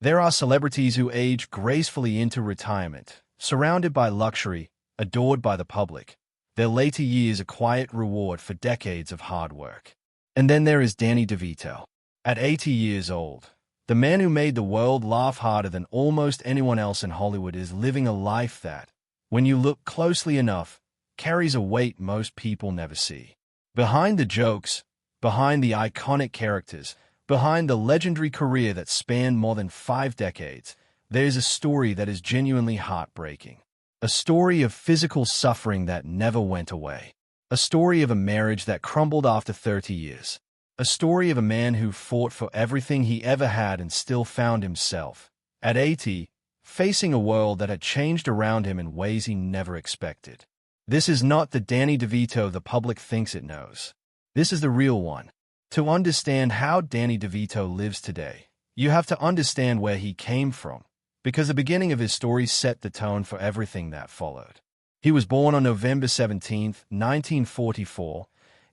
There are celebrities who age gracefully into retirement, surrounded by luxury, adored by the public. Their later years a quiet reward for decades of hard work. And then there is Danny DeVito. At 80 years old, the man who made the world laugh harder than almost anyone else in Hollywood is living a life that, when you look closely enough, carries a weight most people never see. Behind the jokes, behind the iconic characters, behind the legendary career that spanned more than 5 decades, there's a story that is genuinely heartbreaking. A story of physical suffering that never went away. A story of a marriage that crumbled after 30 years. A story of a man who fought for everything he ever had and still found himself, at 80, facing a world that had changed around him in ways he never expected. This is not the Danny DeVito the public thinks it knows. This is the real one. To understand how Danny DeVito lives today, you have to understand where he came from, because the beginning of his story set the tone for everything that followed. He was born on November 17, 1944,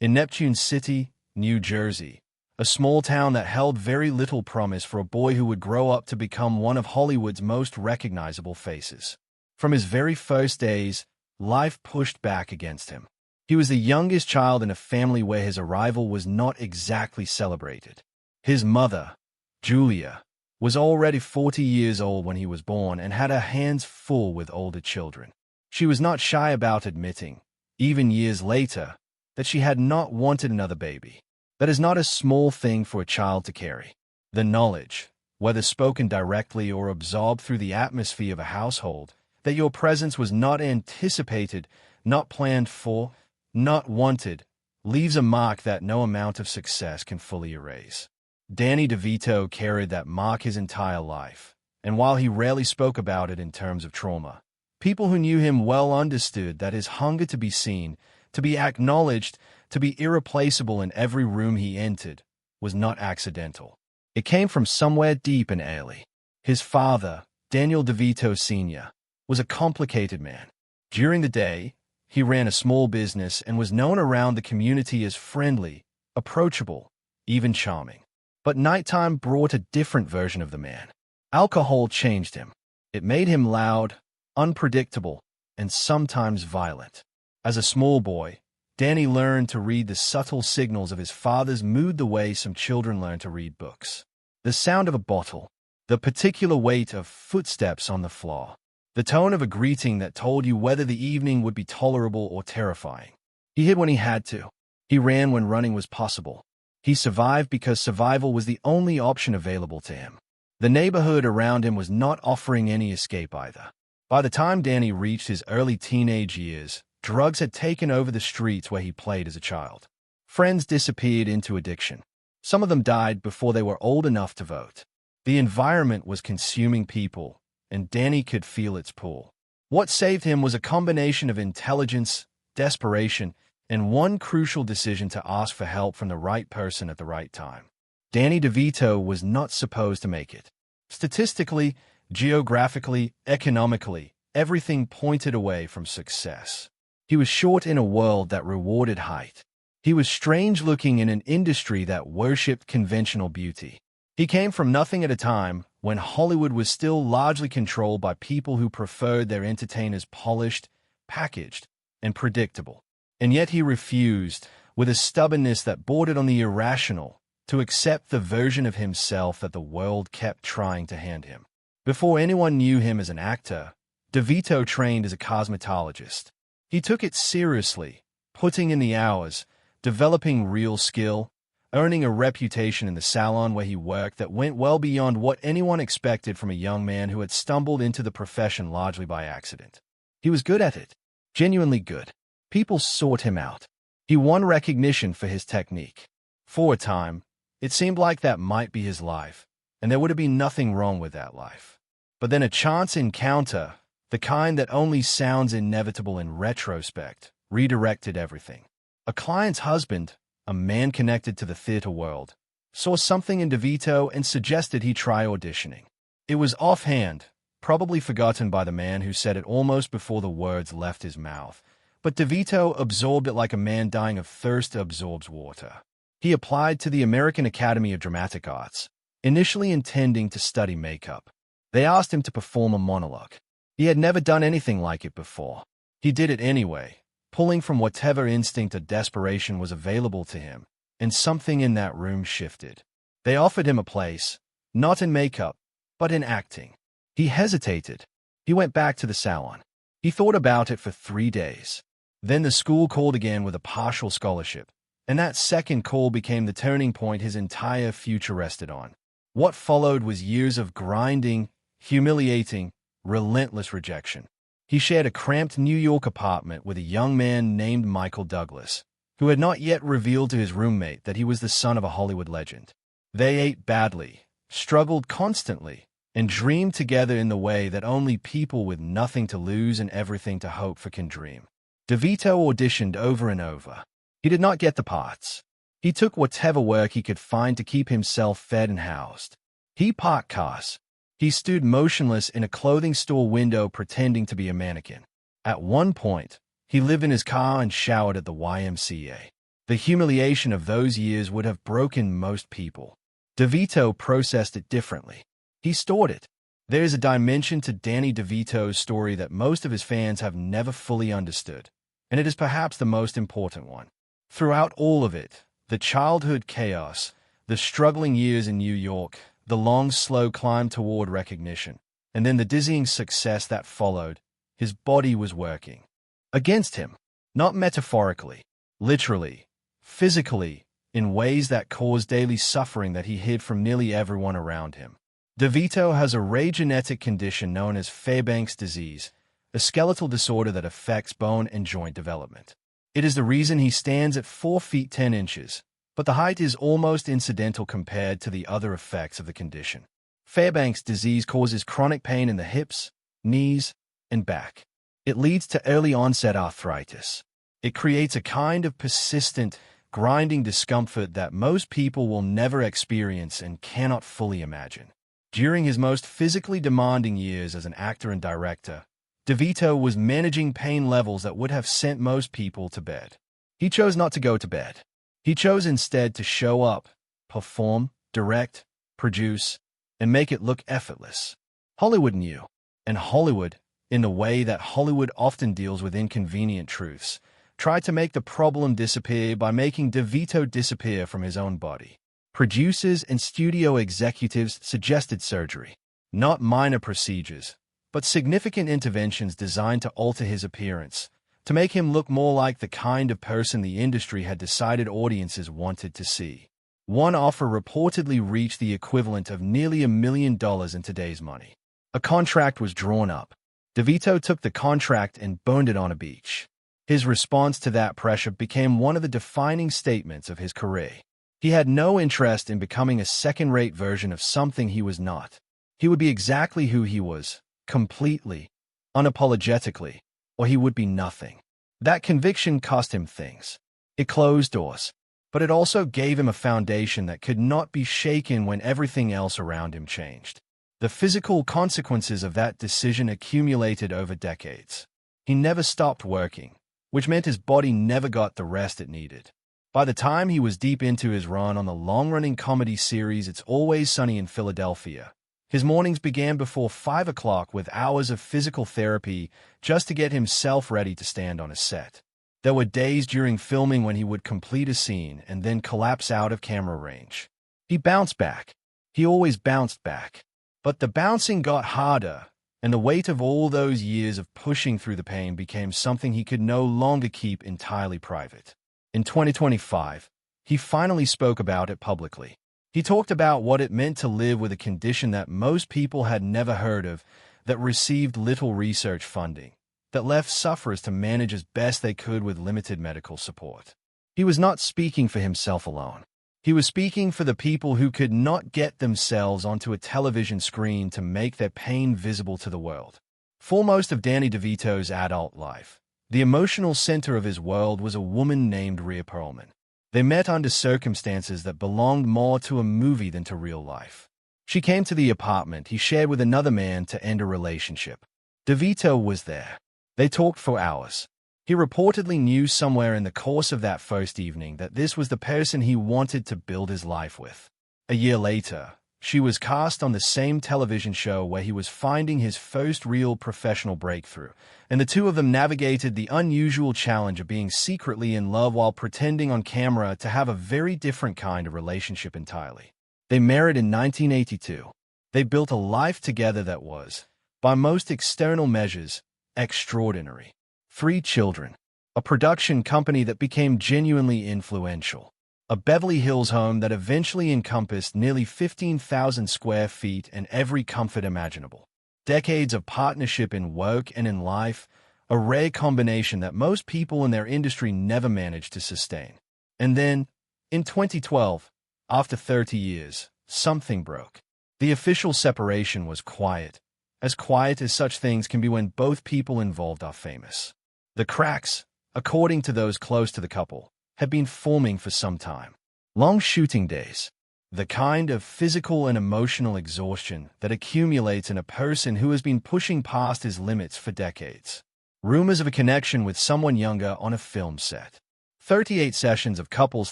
in Neptune City, New Jersey, a small town that held very little promise for a boy who would grow up to become one of Hollywood's most recognizable faces. From his very first days, life pushed back against him. He was the youngest child in a family where his arrival was not exactly celebrated. His mother, Julia, was already 40 years old when he was born and had her hands full with older children. She was not shy about admitting, even years later, that she had not wanted another baby. That is not a small thing for a child to carry. The knowledge, whether spoken directly or absorbed through the atmosphere of a household, that your presence was not anticipated, not planned for, not wanted, leaves a mark that no amount of success can fully erase. Danny DeVito carried that mark his entire life, and while he rarely spoke about it in terms of trauma, people who knew him well understood that his hunger to be seen, to be acknowledged, to be irreplaceable in every room he entered, was not accidental. It came from somewhere deep and early. His father, Daniel DeVito Sr., was a complicated man. During the day, he ran a small business and was known around the community as friendly, approachable, even charming. But nighttime brought a different version of the man. Alcohol changed him. It made him loud, unpredictable, and sometimes violent. As a small boy, Danny learned to read the subtle signals of his father's mood the way some children learn to read books. The sound of a bottle, the particular weight of footsteps on the floor, the tone of a greeting that told you whether the evening would be tolerable or terrifying. He hid when he had to. He ran when running was possible. He survived because survival was the only option available to him. The neighborhood around him was not offering any escape either. By the time Danny reached his early teenage years, drugs had taken over the streets where he played as a child. Friends disappeared into addiction. Some of them died before they were old enough to vote. The environment was consuming people, and Danny could feel its pull. What saved him was a combination of intelligence, desperation, and one crucial decision to ask for help from the right person at the right time. Danny DeVito was not supposed to make it. Statistically, geographically, economically, everything pointed away from success. He was short in a world that rewarded height. He was strange-looking in an industry that worshipped conventional beauty. He came from nothing at a time when Hollywood was still largely controlled by people who preferred their entertainers polished, packaged, and predictable. And yet he refused, with a stubbornness that bordered on the irrational, to accept the version of himself that the world kept trying to hand him. Before anyone knew him as an actor, DeVito trained as a cosmetologist. He took it seriously, putting in the hours, developing real skill, earning a reputation in the salon where he worked that went well beyond what anyone expected from a young man who had stumbled into the profession largely by accident. He was good at it, genuinely good. People sought him out. He won recognition for his technique. For a time, it seemed like that might be his life, and there would have been nothing wrong with that life. But then a chance encounter, the kind that only sounds inevitable in retrospect, redirected everything. A client's husband, a man connected to the theater world, saw something in DeVito and suggested he try auditioning. It was offhand, probably forgotten by the man who said it almost before the words left his mouth, but DeVito absorbed it like a man dying of thirst absorbs water. He applied to the American Academy of Dramatic Arts, initially intending to study makeup. They asked him to perform a monologue. He had never done anything like it before. He did it anyway, pulling from whatever instinct or desperation was available to him, and something in that room shifted. They offered him a place, not in makeup, but in acting. He hesitated. He went back to the salon. He thought about it for 3 days. Then the school called again with a partial scholarship, and that second call became the turning point his entire future rested on. What followed was years of grinding, humiliating, relentless rejection. He shared a cramped New York apartment with a young man named Michael Douglas, who had not yet revealed to his roommate that he was the son of a Hollywood legend. They ate badly, struggled constantly, and dreamed together in the way that only people with nothing to lose and everything to hope for can dream. DeVito auditioned over and over. He did not get the parts. He took whatever work he could find to keep himself fed and housed. He parked cars. He stood motionless in a clothing store window pretending to be a mannequin. At one point, he lived in his car and showered at the YMCA. The humiliation of those years would have broken most people. DeVito processed it differently. He stored it. There is a dimension to Danny DeVito's story that most of his fans have never fully understood, and it is perhaps the most important one. Throughout all of it, the childhood chaos, the struggling years in New York, the long, slow climb toward recognition, and then the dizzying success that followed, his body was working against him, not metaphorically, literally, physically, in ways that caused daily suffering that he hid from nearly everyone around him. DeVito has a rare genetic condition known as Fairbanks disease, a skeletal disorder that affects bone and joint development. It is the reason he stands at 4 feet 10 inches, but the height is almost incidental compared to the other effects of the condition. Fairbanks disease causes chronic pain in the hips, knees, and back. It leads to early-onset arthritis. It creates a kind of persistent, grinding discomfort that most people will never experience and cannot fully imagine. During his most physically demanding years as an actor and director, DeVito was managing pain levels that would have sent most people to bed. He chose not to go to bed. He chose instead to show up, perform, direct, produce, and make it look effortless. Hollywood knew, and Hollywood, in the way that Hollywood often deals with inconvenient truths, tried to make the problem disappear by making DeVito disappear from his own body. Producers and studio executives suggested surgery, not minor procedures, but significant interventions designed to alter his appearance, to make him look more like the kind of person the industry had decided audiences wanted to see. One offer reportedly reached the equivalent of nearly $1 million in today's money. A contract was drawn up. DeVito took the contract and burned it on a beach. His response to that pressure became one of the defining statements of his career. He had no interest in becoming a second-rate version of something he was not. He would be exactly who he was, completely, unapologetically, or he would be nothing. That conviction cost him things. It closed doors, but it also gave him a foundation that could not be shaken when everything else around him changed. The physical consequences of that decision accumulated over decades. He never stopped working, which meant his body never got the rest it needed. By the time he was deep into his run on the long-running comedy series It's Always Sunny in Philadelphia, his mornings began before 5 o'clock with hours of physical therapy just to get himself ready to stand on a set. There were days during filming when he would complete a scene and then collapse out of camera range. He bounced back. He always bounced back. But the bouncing got harder, and the weight of all those years of pushing through the pain became something he could no longer keep entirely private. In 2025, he finally spoke about it publicly. He talked about what it meant to live with a condition that most people had never heard of, that received little research funding, that left sufferers to manage as best they could with limited medical support. He was not speaking for himself alone. He was speaking for the people who could not get themselves onto a television screen to make their pain visible to the world. For most of Danny DeVito's adult life, the emotional center of his world was a woman named Rhea Perlman. They met under circumstances that belonged more to a movie than to real life. She came to the apartment he shared with another man to end a relationship. DeVito was there. They talked for hours. He reportedly knew somewhere in the course of that first evening that this was the person he wanted to build his life with. A year later, She was cast on the same television show where he was finding his first real professional breakthrough, and the two of them navigated the unusual challenge of being secretly in love while pretending on camera to have a very different kind of relationship entirely. They married in 1982. They built a life together that was, by most external measures, extraordinary. 3 children. A production company that became genuinely influential. A Beverly Hills home that eventually encompassed nearly 15,000 square feet and every comfort imaginable. Decades of partnership in work and in life, a rare combination that most people in their industry never managed to sustain. And then, in 2012, after 30 years, something broke. The official separation was quiet as such things can be when both people involved are famous. The cracks, according to those close to the couple, had been forming for some time. Long shooting days. The kind of physical and emotional exhaustion that accumulates in a person who has been pushing past his limits for decades. Rumors of a connection with someone younger on a film set. 38 sessions of couples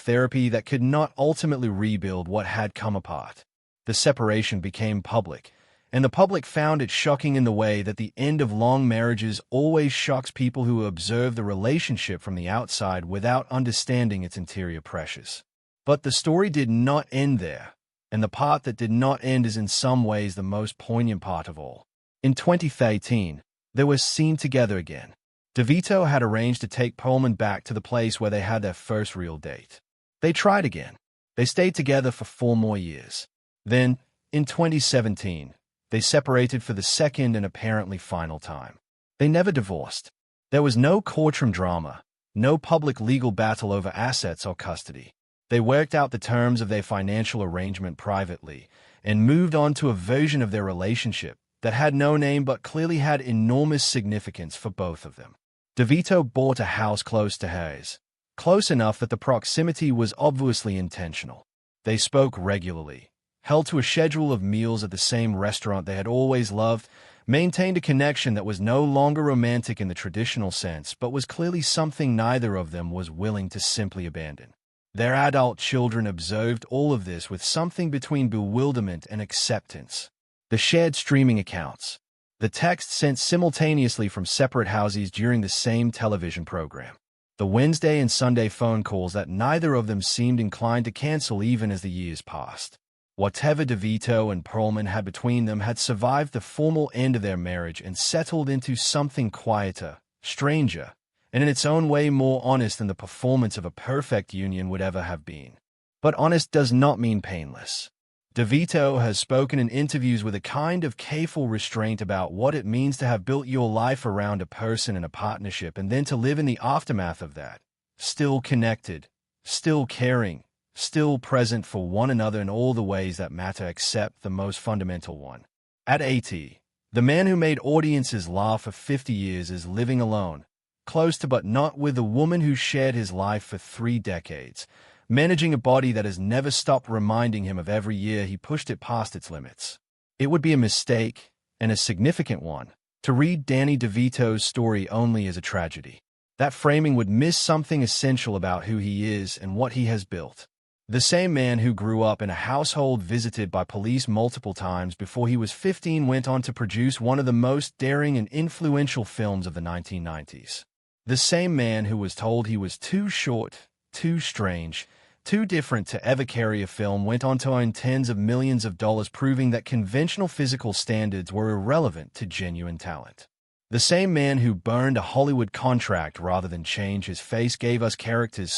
therapy that could not ultimately rebuild what had come apart. The separation became public, and the public found it shocking in the way that the end of long marriages always shocks people who observe the relationship from the outside without understanding its interior pressures. But the story did not end there, and the part that did not end is in some ways the most poignant part of all. In 2013, they were seen together again. DeVito had arranged to take Perlman back to the place where they had their first real date. They tried again. They stayed together for 4 more years. Then, in 2017, they separated for the second and apparently final time. They never divorced. There was no courtroom drama, no public legal battle over assets or custody. They worked out the terms of their financial arrangement privately and moved on to a version of their relationship that had no name but clearly had enormous significance for both of them. DeVito bought a house close to hers, close enough that the proximity was obviously intentional. They spoke regularly, held to a schedule of meals at the same restaurant they had always loved, maintained a connection that was no longer romantic in the traditional sense, but was clearly something neither of them was willing to simply abandon. Their adult children observed all of this with something between bewilderment and acceptance. The shared streaming accounts. The texts sent simultaneously from separate houses during the same television program. The Wednesday and Sunday phone calls that neither of them seemed inclined to cancel even as the years passed. Whatever DeVito and Perlman had between them had survived the formal end of their marriage and settled into something quieter, stranger, and in its own way more honest than the performance of a perfect union would ever have been. But honest does not mean painless. DeVito has spoken in interviews with a kind of careful restraint about what it means to have built your life around a person in a partnership and then to live in the aftermath of that, still connected, still caring, still present for one another in all the ways that matter except the most fundamental one. At 80, the man who made audiences laugh for 50 years is living alone, close to but not with the woman who shared his life for 3 decades, managing a body that has never stopped reminding him of every year he pushed it past its limits. It would be a mistake, and a significant one, to read Danny DeVito's story only as a tragedy. That framing would miss something essential about who he is and what he has built. The same man who grew up in a household visited by police multiple times before he was 15 went on to produce one of the most daring and influential films of the 1990s. The same man who was told he was too short, too strange, too different to ever carry a film went on to earn tens of millions of dollars, proving that conventional physical standards were irrelevant to genuine talent. The same man who burned a Hollywood contract rather than change his face gave us characters